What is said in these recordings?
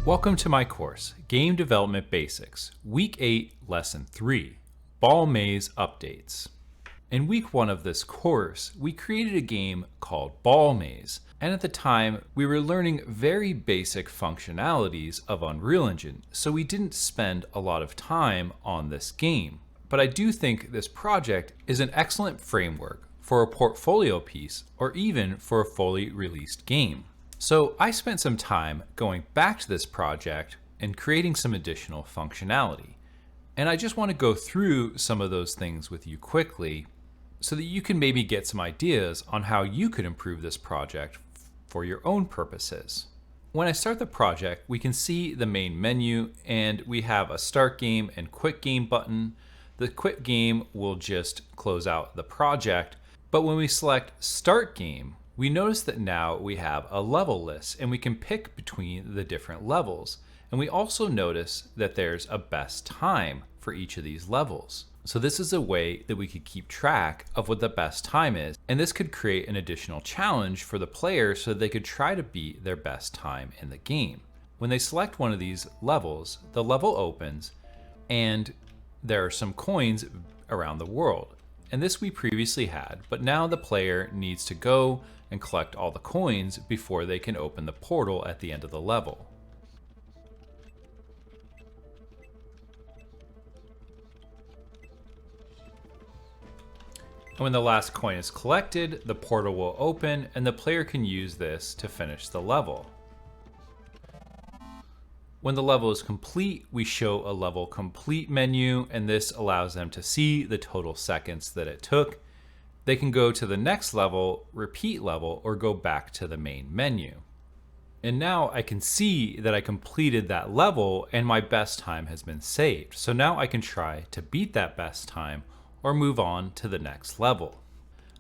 Welcome to my course, Game Development Basics, Week 8, Lesson 3, Ball Maze Updates. In Week 1 of this course, we created a game called Ball Maze, and at the time, we were learning very basic functionalities of Unreal Engine, so we didn't spend a lot of time on this game. But I do think this project is an excellent framework for a portfolio piece or even for a fully released game. So I spent some time going back to this project and creating some additional functionality. And I just want to go through some of those things with you quickly so that you can maybe get some ideas on how you could improve this project for your own purposes. When I start the project, we can see the main menu and we have a start game and quick game button. The quick game will just close out the project, but when we select start game, we notice that now we have a level list and we can pick between the different levels. And we also notice that there's a best time for each of these levels. So this is a way that we could keep track of what the best time is. And this could create an additional challenge for the player so that they could try to beat their best time in the game. When they select one of these levels, the level opens and there are some coins around the world. And this we previously had, but now the player needs to go and collect all the coins before they can open the portal at the end of the level. And when the last coin is collected, the portal will open and the player can use this to finish the level. When the level is complete, we show a level complete menu, and this allows them to see the total seconds that it took. They can go to the next level, repeat level, or go back to the main menu. And now I can see that I completed that level and my best time has been saved. So now I can try to beat that best time or move on to the next level.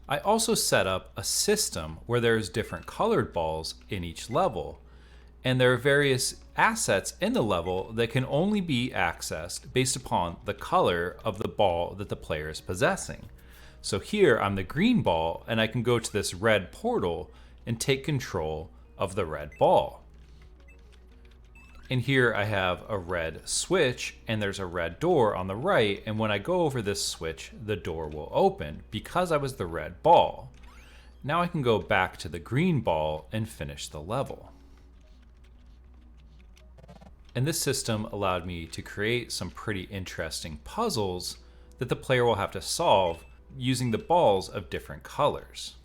I also set up a system where there's different colored balls in each level. And there are various assets in the level that can only be accessed based upon the color of the ball that the player is possessing. So here I'm the green ball and I can go to this red portal and take control of the red ball. And here I have a red switch and there's a red door on the right, and when I go over this switch, the door will open because I was the red ball. Now I can go back to the green ball and finish the level. And this system allowed me to create some pretty interesting puzzles that the player will have to solve using the balls of different colors.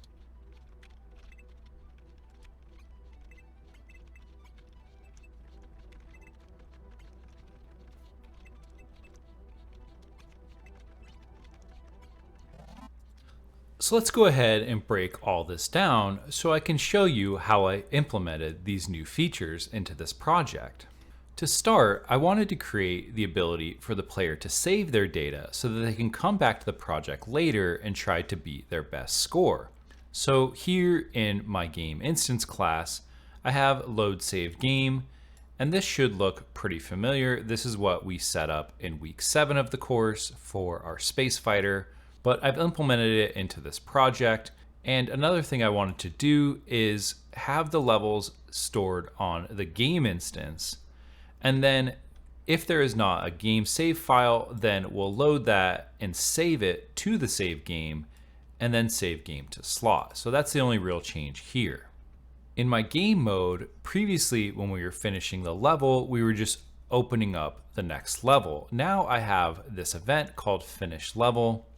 So let's go ahead and break all this down so I can show you how I implemented these new features into this project. To start, I wanted to create the ability for the player to save their data so that they can come back to the project later and try to beat their best score. So here in my game instance class, I have load save game, and this should look pretty familiar. This is what we set up in week 7 of the course for our space fighter, but I've implemented it into this project. And another thing I wanted to do is have the levels stored on the game instance. And then if there is not a game save file, then we'll load that and save it to the save game and then save game to slot. So that's the only real change here. In my game mode, previously when we were finishing the level, we were just opening up the next level. Now I have this event called finish level.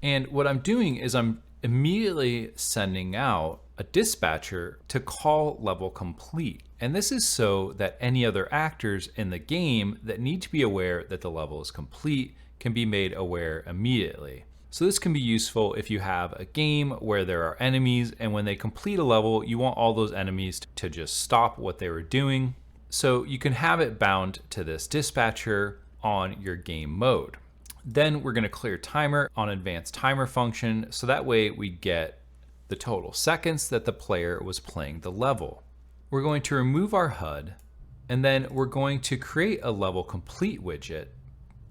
And what I'm doing is I'm immediately sending out a dispatcher to call level complete. And this is so that any other actors in the game that need to be aware that the level is complete can be made aware immediately. So this can be useful if you have a game where there are enemies and when they complete a level, you want all those enemies to just stop what they were doing. So you can have it bound to this dispatcher on your game mode. Then we're going to clear timer on advanced timer function, so that way we get the total seconds that the player was playing the level. We're going to remove our HUD, and then we're going to create a level complete widget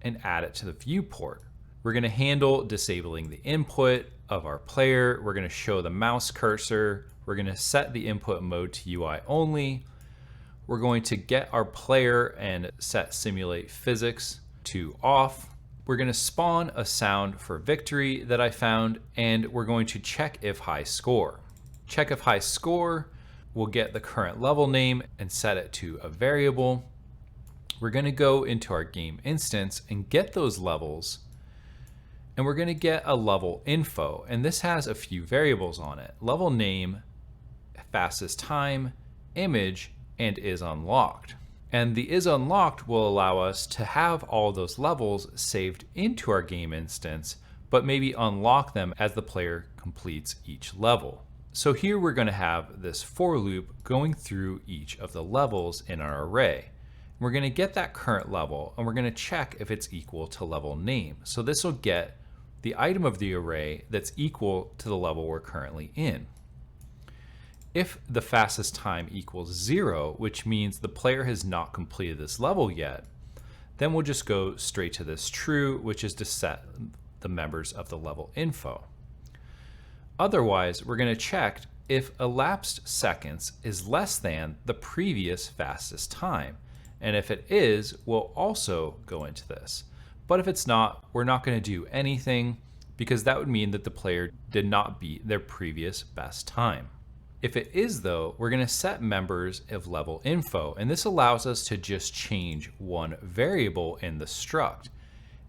and add it to the viewport. We're going to handle disabling the input of our player. We're going to show the mouse cursor. We're going to set the input mode to UI only. We're going to get our player and set simulate physics to off. We're going to spawn a sound for victory that I found, and we're going to check if high score. Check if high score, we'll get the current level name and set it to a variable. We're going to go into our game instance and get those levels, and we're going to get a level info, and this has a few variables on it: level name, fastest time, image, and is unlocked. And the is unlocked will allow us to have all those levels saved into our game instance, but maybe unlock them as the player completes each level. So here we're going to have this for loop going through each of the levels in our array. We're going to get that current level, and we're going to check if it's equal to level name. So this will get the item of the array that's equal to the level we're currently in. If the fastest time equals 0, which means the player has not completed this level yet, then we'll just go straight to this true, which is to set the members of the level info. Otherwise, we're going to check if elapsed seconds is less than the previous fastest time. And if it is, we'll also go into this. But if it's not, we're not going to do anything, because that would mean that the player did not beat their previous best time. If it is though, we're going to set members of level info, and this allows us to just change one variable in the struct.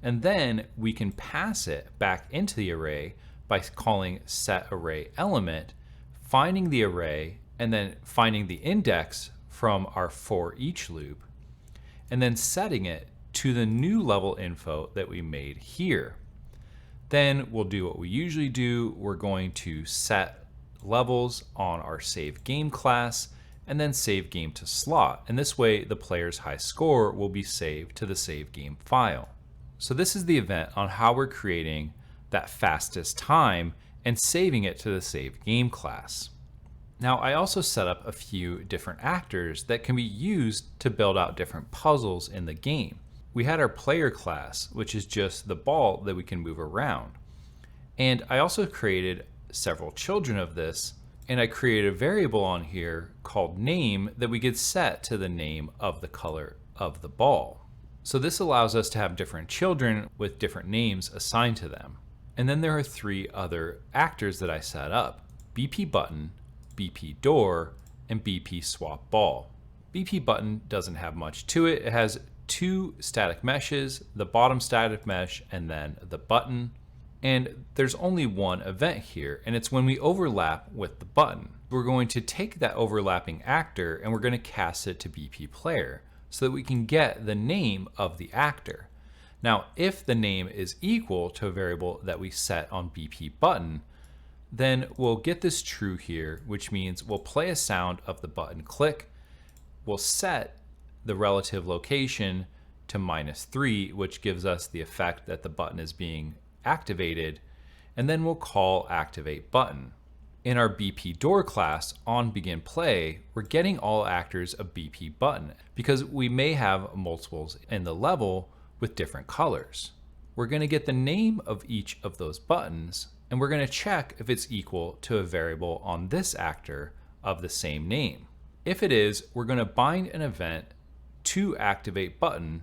And then we can pass it back into the array by calling set array element, finding the array, and then finding the index from our for each loop, and then setting it to the new level info that we made here. Then we'll do what we usually do. We're going to set levels on our save game class and then save game to slot. And this way the player's high score will be saved to the save game file. So this is the event on how we're creating that fastest time and saving it to the save game class. Now I also set up a few different actors that can be used to build out different puzzles in the game. We had our player class, which is just the ball that we can move around. And I also created several children of this, and I created a variable on here called name that we could set to the name of the color of the ball. So this allows us to have different children with different names assigned to them. And then there are 3 other actors that I set up: BP button, BP door, and BP swap ball. BP button doesn't have much to it. It has 2 static meshes, the bottom static mesh and then the button. And there's only one event here, and it's when we overlap with the button. We're going to take that overlapping actor and we're going to cast it to BP player so that we can get the name of the actor. Now, if the name is equal to a variable that we set on BP button, then we'll get this true here, which means we'll play a sound of the button click. We'll set the relative location to -3, which gives us the effect that the button is being activated, and then we'll call activate button. In our BP door class on begin play, we're getting all actors of BP button because we may have multiples in the level with different colors. We're going to get the name of each of those buttons, and we're going to check if it's equal to a variable on this actor of the same name. If it is, we're going to bind an event to activate button.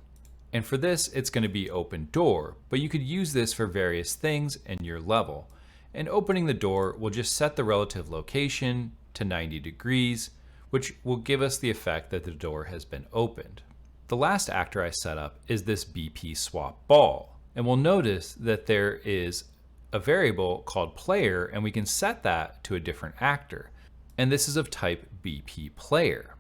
And for this, it's going to be open door, but you could use this for various things in your level. And opening the door will just set the relative location to 90 degrees, which will give us the effect that the door has been opened. The last actor I set up is this BP swap ball. And we'll notice that there is a variable called player, and we can set that to a different actor. And this is of type BP player.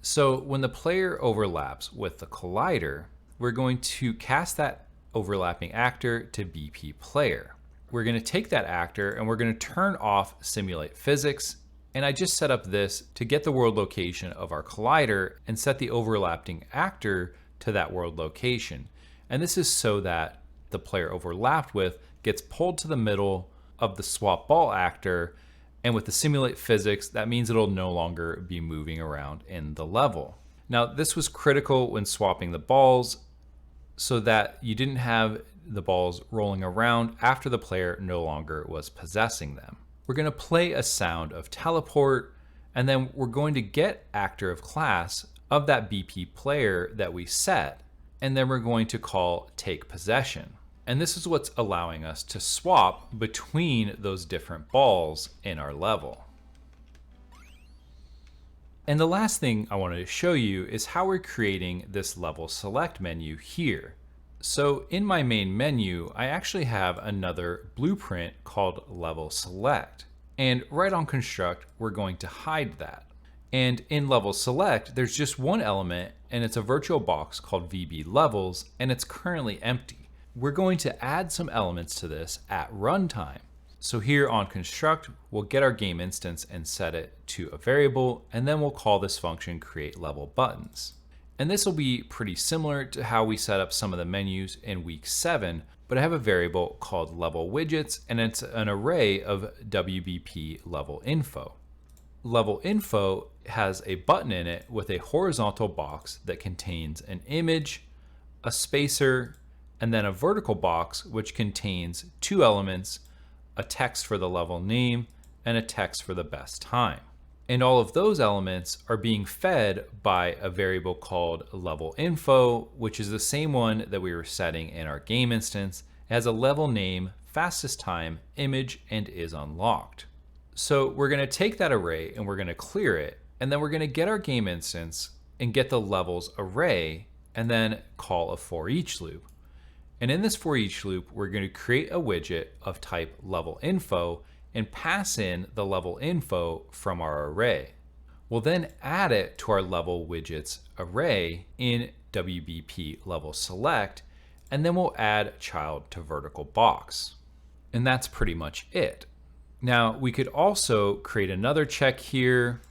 So when the player overlaps with the collider, we're going to cast that overlapping actor to BP player. We're going to take that actor and we're going to turn off simulate physics. And I just set up this to get the world location of our collider and set the overlapping actor to that world location. And this is so that the player overlapped with gets pulled to the middle of the swap ball actor. And with the simulate physics, that means it'll no longer be moving around in the level. Now, this was critical when swapping the balls so that you didn't have the balls rolling around after the player no longer was possessing them. We're going to play a sound of teleport, And then we're going to get actor of class of that BP player that we set, and then we're going to call take possession. And this is what's allowing us to swap between those different balls in our level. And the last thing I wanted to show you is how we're creating this level select menu here. So in my main menu, I actually have another blueprint called level select. And right on construct, we're going to hide that. And in level select, there's just one element, and it's a virtual box called VB levels, and it's currently empty. We're going to add some elements to this at runtime. So here on construct, we'll get our game instance and set it to a variable, and then we'll call this function create level buttons. And this will be pretty similar to how we set up some of the menus in week 7, but I have a variable called level widgets, and it's an array of WBP level info. Level info has a button in it with a horizontal box that contains an image, a spacer, and then a vertical box which contains 2 elements, a text for the level name, and a text for the best time. And all of those elements are being fed by a variable called level info, which is the same one that we were setting in our game instance. It has a level name, fastest time, image, and is unlocked. So we're going to take that array and we're going to clear it, and then we're going to get our game instance and get the levels array, and then call a for each loop. And in this for each loop, we're going to create a widget of type level info and pass in the level info from our array. We'll then add it to our level widgets array in WBP level select, and then we'll add child to vertical box. And that's pretty much it. Now we could also create another check here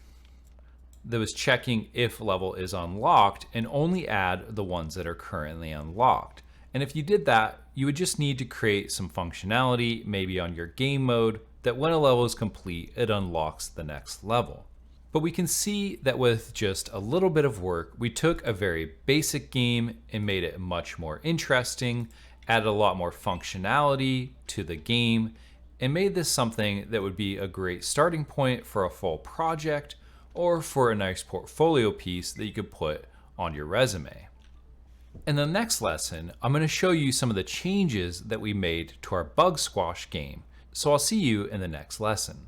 that was checking if level is unlocked and only add the ones that are currently unlocked. And if you did that, you would just need to create some functionality, maybe on your game mode, that when a level is complete, it unlocks the next level. But we can see that with just a little bit of work, we took a very basic game and made it much more interesting, added a lot more functionality to the game, and made this something that would be a great starting point for a full project or for a nice portfolio piece that you could put on your resume. In the next lesson, I'm going to show you some of the changes that we made to our Bug Squash game. So I'll see you in the next lesson.